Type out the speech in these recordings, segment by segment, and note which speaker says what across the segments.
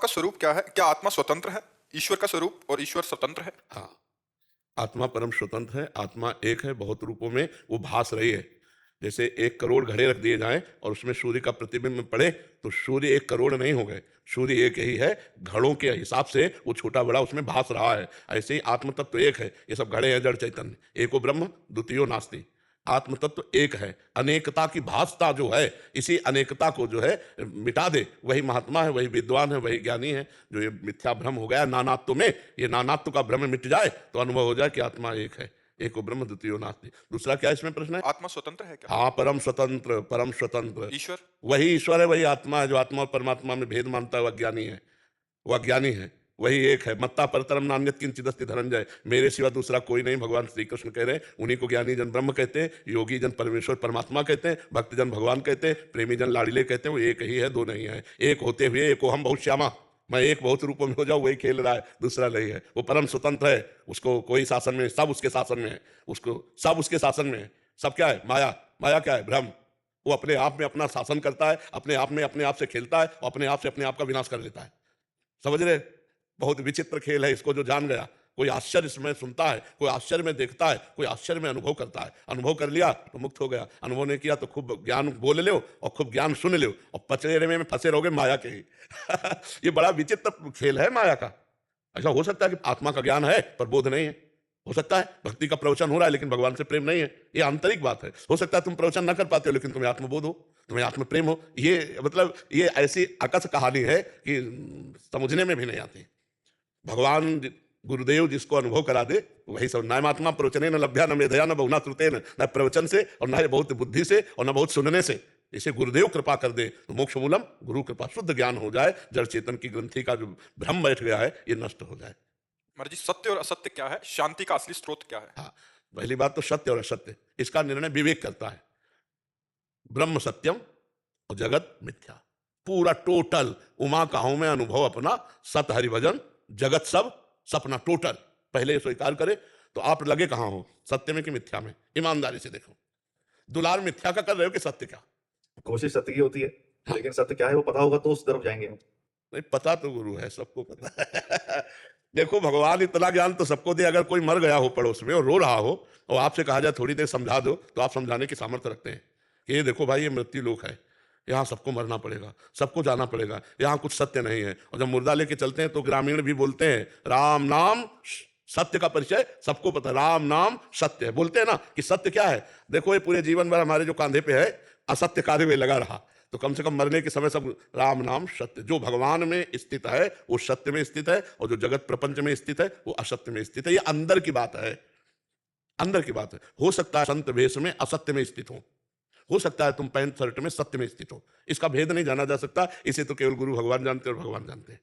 Speaker 1: का स्वरूप क्या है? क्या आत्मा स्वतंत्र है? ईश्वर का स्वरूप और ईश्वर स्वतंत्र है?
Speaker 2: हाँ, आत्मा परम स्वतंत्र है, आत्मा एक है, बहुत रूपों में वो भास रही है। जैसे 1 करोड़ घड़े रख दिए जाएँ और उसमें सूर्य का प्रतिबिंब पड़े, तो सूर्य 1 करोड़ नहीं हो गए, सूर्य एक ही है, घड़ों के हिसाब से वो छोटा-बड़ा उसमें भास रहा है। ऐसे ही आत्म तत्व एक है, ये सब घड़े हैं जड़ चैतन्य। एको ब्रह्म द्वितीयो नास्ति। आत्म तत्व एक है, अनेकता की भासता जो है, इसी अनेकता को जो है मिटा दे, वही महात्मा है, वही विद्वान है, वही ज्ञानी है। जो ये मिथ्या भ्रम हो गया नानात्व में, ये नानात्व का भ्रम मिट जाए तो अनुभव हो जाए कि आत्मा एक है। एको ब्रह्म द्वितीयो नास्ति। दूसरा क्या इसमें प्रश्न है?
Speaker 1: आत्मा स्वतंत्र है क्या?
Speaker 2: हाँ, परम स्वतंत्र, परम स्वतंत्र।
Speaker 1: ईश्वर?
Speaker 2: वही ईश्वर है, वही आत्मा है। जो आत्मा और परमात्मा में भेद मानता है वह अज्ञानी है, वह अज्ञानी है। वही एक है। मत्ता परतरम नान्यत् किंचिदस्ति धनंजय। मेरे सिवा दूसरा कोई नहीं, भगवान श्री कृष्ण कह रहे हैं। उन्हीं को ज्ञानी जन ब्रह्म कहते हैं, योगी जन परमेश्वर परमात्मा कहते हैं, भक्त जन भगवान कहते हैं, प्रेमी जन लाड़िले कहते हैं। वो एक ही है, दो नहीं है। एक होते हुए एको हम बहुत श्यामा, मैं एक बहुत रूपों में हो जाऊं, वही खेल रहा है, दूसरा नहीं है। वो परम स्वतंत्र है, उसको कोई शासन में, सब उसके शासन में है, उसको सब उसके शासन में है। सब क्या है? माया। माया क्या है? भ्रम। वो अपने आप में अपना शासन करता है, अपने आप में अपने आप से खेलता है और अपने आप से अपने आप का विनाश कर लेता है। समझ रहे? बहुत विचित्र खेल है, इसको जो जान गया, कोई आश्चर्य इसमें सुनता है, कोई आश्चर्य में देखता है, कोई आश्चर्य में अनुभव करता है। अनुभव कर लिया तो मुक्त हो गया, अनुभव नहीं किया तो खूब ज्ञान बोल लो और खूब ज्ञान सुन लो और पचड़े में फंसे रहोगे माया के ही। ये बड़ा विचित्र खेल है माया का। ऐसा हो सकता है कि आत्मा का ज्ञान है पर बोध नहीं है। हो सकता है भक्ति का प्रवचन हो रहा है लेकिन भगवान से प्रेम नहीं है। ये आंतरिक बात है। हो सकता है तुम प्रवचन ना कर पाते हो लेकिन तुम्हें आत्मबोध हो, तुम्हें आत्म प्रेम हो। ये मतलब ये ऐसी अकस कहानी है कि समझने में भी नहीं आती। भगवान गुरुदेव जिसको अनुभव करा दे वही सब। नायमात्मा प्रवचने न लभ्या न मेधया न बहुना श्रुते न प्रवचन से और न बहुत बुद्धि से और न बहुत सुनने से। इसे गुरुदेव कृपा कर दे तो मोक्ष मूलम, गुरु कृपा, शुद्ध ज्ञान हो जाए, जड़ चेतन की ग्रंथि का जो भ्रम बैठ गया है ये नष्ट हो जाए।
Speaker 1: महाराज जी, सत्य और असत्य क्या है? शांति का असली स्रोत क्या है?
Speaker 2: हाँ, पहली बात तो सत्य और असत्य, इसका निर्णय विवेक करता है। ब्रह्म सत्यम और जगत मिथ्या। पूरा टोटल उमा कहां में अनुभव अपना, सत हरिभजन जगत सब सपना टोटल। पहले ये स्वीकार करे तो आप लगे कहां हो, सत्य में कि मिथ्या में? ईमानदारी से देखो। दुलार मिथ्या का कर रहे हो कि सत्य का?
Speaker 3: कोशिश सत्य की होती है,
Speaker 2: हाँ,
Speaker 3: लेकिन सत्य क्या है वो पता होगा तो उस तरफ जाएंगे हम।
Speaker 2: नहीं पता तो गुरु है, सबको पता है। देखो भगवान इतना ज्ञान तो सबको दे, अगर कोई मर गया हो पड़ोस में और रो रहा हो और आपसे कहा जाए थोड़ी देर समझा दो तो आप समझाने की सामर्थ्य रखते हैं कि ये देखो भाई ये मृत्यु लोक है, यहाँ सबको मरना पड़ेगा, सबको जाना पड़ेगा, यहाँ कुछ सत्य नहीं है। और जब मुर्दा लेके चलते हैं तो ग्रामीण भी बोलते हैं राम नाम सत्य का परिचय सबको पता है, राम नाम सत्य है। बोलते हैं ना कि सत्य क्या है? देखो ये पूरे जीवन भर हमारे जो कांधे पे है असत्य कार्य में लगा रहा, तो कम से कम मरने के समय सब राम नाम सत्य। जो भगवान में स्थित है वो सत्य में स्थित है और जो जगत प्रपंच में स्थित है वो असत्य में स्थित है। ये अंदर की बात है, अंदर की बात है। हो सकता है संत वेश में असत्य में स्थित हो सकता है तुम पैंट शर्ट में सत्य में स्थित हो। इसका भेद नहीं जाना जा सकता, इसे तो केवल गुरु भगवान जानते हैं और भगवान जानते हैं।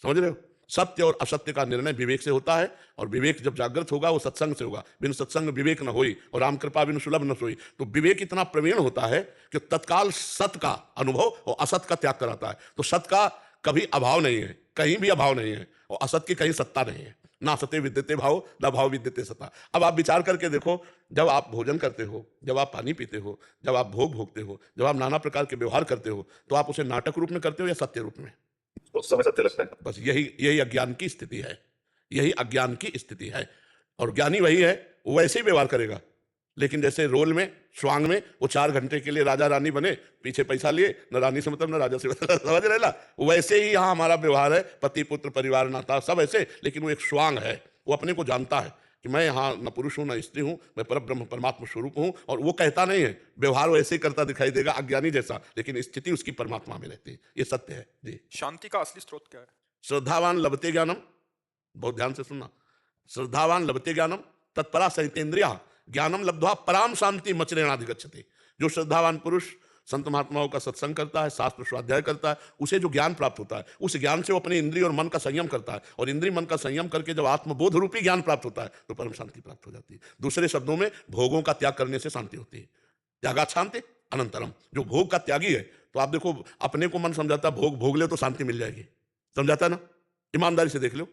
Speaker 2: समझ रहे हो? सत्य और असत्य का निर्णय विवेक से होता है और विवेक जब जागृत होगा वो सत्संग से होगा। बिन सत्संग विवेक न होई और राम कृपा बिन सुलभ न सोई। तो विवेक इतना प्रवीण होता है कि तत्काल सत्य का अनुभव और असत का त्याग कराता है। तो सत्य का कभी अभाव नहीं है, कहीं भी अभाव नहीं है, और असत की कहीं सत्ता नहीं है। ना सत्य विद्यते भाव ना भाव विद्यते सत्ता। अब आप विचार करके देखो, जब आप भोजन करते हो, जब आप पानी पीते हो, जब आप भोग भोगते हो, जब आप नाना प्रकार के व्यवहार करते हो, तो आप उसे नाटक रूप में करते हो या सत्य रूप में?
Speaker 3: उस समय सत्य लगता है।
Speaker 2: बस यही यही अज्ञान की स्थिति है, यही अज्ञान की स्थिति है। और ज्ञानी वही है, वो वैसे ही व्यवहार करेगा। लेकिन जैसे रोल में स्वांग में वो 4 घंटे के लिए राजा रानी बने, पीछे पैसा लिए, न रानी से मतलब न राजा से मतलब, समझ रहे ना? वैसे ही यहाँ हमारा व्यवहार है, पति पुत्र परिवार नाता सब ऐसे। लेकिन वो एक स्वांग है, वो अपने को जानता है कि मैं यहाँ न पुरुष हूँ न स्त्री हूँ, मैं पर ब्रह्म परमात्मा स्वरूप हूँ। और वो कहता नहीं है, व्यवहार वैसे ही करता दिखाई देगा अज्ञानी जैसा, लेकिन स्थिति उसकी परमात्मा में रहती है। ये सत्य है जी।
Speaker 1: शांति का असली स्रोत क्या है?
Speaker 2: श्रद्धावान लभते ज्ञानम, बहुत ध्यान से सुनना। श्रद्धावान लभते ज्ञानम तत्परा सहितेन्द्रिया ज्ञानम लब्ध्वा पराम शांति मचरेणाधिगच्छति। जो श्रद्धावान पुरुष संत महात्माओं का सत्संग करता है, शास्त्र स्वाध्याय करता है, उसे जो ज्ञान प्राप्त होता है, उस ज्ञान से वो अपने इंद्रिय और मन का संयम करता है। और इंद्रिय मन का संयम करके जब आत्मबोध रूपी ज्ञान प्राप्त होता है तो परम शांति प्राप्त हो जाती है। दूसरे शब्दों में भोगों का त्याग करने से शांति होती है। त्यागात शांति अनंतरम। जो भोग का त्यागी है, तो आप देखो अपने को मन समझाता भोग भोग ले तो शांति मिल जाएगी, समझाता है ना? ईमानदारी से देख लो,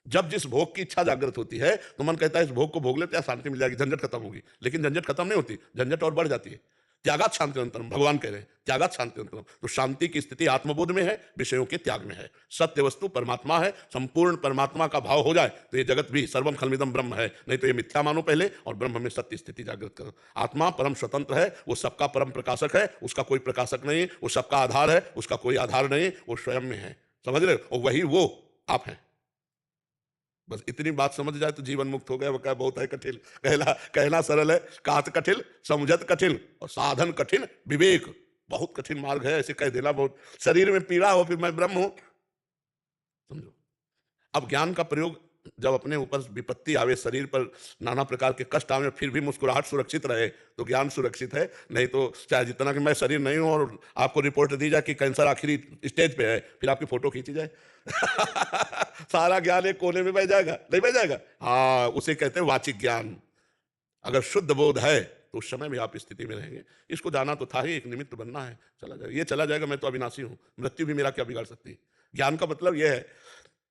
Speaker 2: जब जिस भोग की इच्छा जागृत होती है तो मन कहता है इस भोग को भोग लेते हैं शांति मिल जाएगी, झंझट खत्म होगी। लेकिन झंझट खत्म नहीं होती, झंझट और बढ़ जाती है। त्यागात शांति अनंतरम, भगवान कह रहे हैं त्यागात शांति अनंतरम। तो शांति की स्थिति आत्मबोध में है, विषयों के त्याग में है। सत्य वस्तु परमात्मा है, संपूर्ण परमात्मा का भाव हो जाए तो ये जगत भी सर्वम खलमिदम ब्रह्म है, नहीं तो ये मिथ्या मानो पहले और ब्रह्म में सत्य स्थिति जागृत करो। आत्मा परम स्वतंत्र है, वो सबका परम प्रकाशक है, उसका कोई प्रकाशक नहीं, वो सबका आधार है, उसका कोई आधार नहीं, वो स्वयं में है, समझ रहे हो? और वही वो आप हैं। बस इतनी बात समझ जाए तो जीवन मुक्त हो गया। वो क्या बहुत है कठिन, कहना सरल है, कात कठिन, समझत कठिन और साधन कठिन, विवेक बहुत कठिन मार्ग है। ऐसे कह देना बहुत, शरीर में पीड़ा हो फिर मैं ब्रह्म हूं, समझो। अब ज्ञान का प्रयोग जब अपने ऊपर विपत्ति आवे, शरीर पर नाना प्रकार के कष्ट आवे, फिर भी मुस्कुराहट सुरक्षित रहे तो ज्ञान सुरक्षित है। नहीं तो चाहे जितना कि मैं शरीर नहीं हूं और आपको रिपोर्ट दी जाए कि कैंसर आखिरी स्टेज पे है, फिर आपकी फोटो खींची जाए सारा ज्ञान एक कोने में बह जाएगा, नहीं बह जाएगा? हाँ, उसे कहते हैं वाचिक ज्ञान। अगर शुद्ध बोध है तो उस समय भी आप स्थिति में रहेंगे। इसको जाना तो था ही, एक निमित्त बनना है, चला जाएगा। ये चला जाएगा, मैं तो अविनाशी हूं, मृत्यु भी मेरा क्या बिगाड़ सकती है। ज्ञान का मतलब यह है,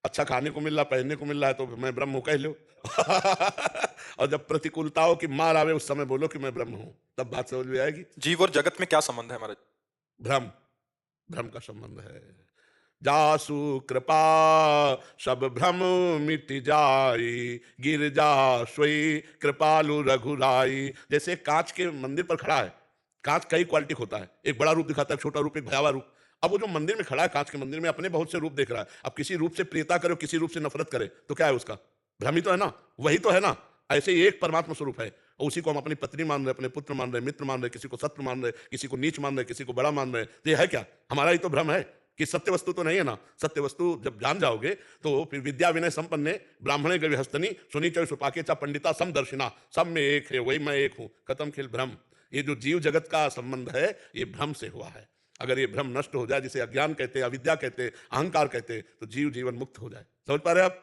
Speaker 2: अच्छा खाने को मिल रहा, पहनने को मिल रहा है तो मैं ब्रह्म हूं कह लो और जब प्रतिकूलताओं की मार आवे उस समय बोलो कि मैं ब्रह्म हूं, तब बात समझ में आएगी।
Speaker 1: जीव और जगत में क्या संबंध है हमारे?
Speaker 2: भ्रम, भ्रम का संबंध है। जासु कृपा सब भ्रम मिट जाई, गिर जा सोई कृपालु रघुराई। जैसे कांच के मंदिर पर खड़ा है, कांच कई क्वालिटी होता है, एक बड़ा रूप दिखाता है, छोटा रूप, एक भयावह रूप। अब वो जो मंदिर में खड़ा है, कांच के मंदिर में, अपने बहुत से रूप देख रहा है। अब किसी रूप से प्रियता करे, किसी रूप से नफरत करे तो क्या है उसका? भ्रम ही तो है ना, वही तो है ना। ऐसे ही एक परमात्मा स्वरूप है और उसी को हम अपनी पत्नी मान रहे, अपने पुत्र मान रहे, मित्र मान रहे, किसी को शत्रु मान रहे, किसी को नीच मान रहे, किसी को बड़ा मान रहे। तो ये है क्या? हमारा ही तो भ्रम है कि सत्य वस्तु तो नहीं है ना। सत्य वस्तु जब जान जाओगे तो फिर विद्या विनय संपन्ने ब्राह्मणे गविहस्तनी सुनी चय सुपाके चा पंडिता समदर्शिना, सब में एक है, वही मैं एक हूं, खत्म खेल भ्रम। ये जो जीव जगत का संबंध है ये भ्रम से हुआ है। अगर ये भ्रम नष्ट हो जाए, जिसे अज्ञान कहते हैं, अविद्या कहते हैं, अहंकार कहते हैं, तो जीव जीवन मुक्त हो जाए। समझ पा रहे आप?